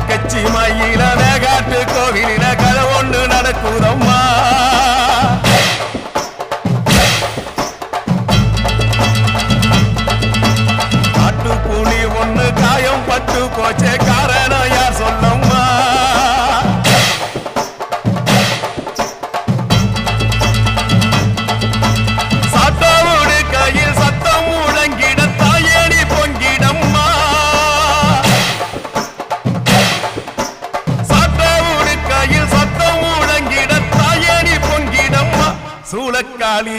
கச்சி மயில வேகாட்டு கோவிலில கதை ஒன்று நடக்குதம்மா காட்டு புலி ஒண்ணு காயம் பட்டு போச்சே காரணம் யார் சொல்லம்மா சாத்தாவோடு கையில் சத்தம் முழங்கிட தாயேனி பொங்கிடம்மா சாத்தாவோடு கையில் சத்தம் முழங்கிட தாயேனி பொங்கிடம்மா சூளக்காளி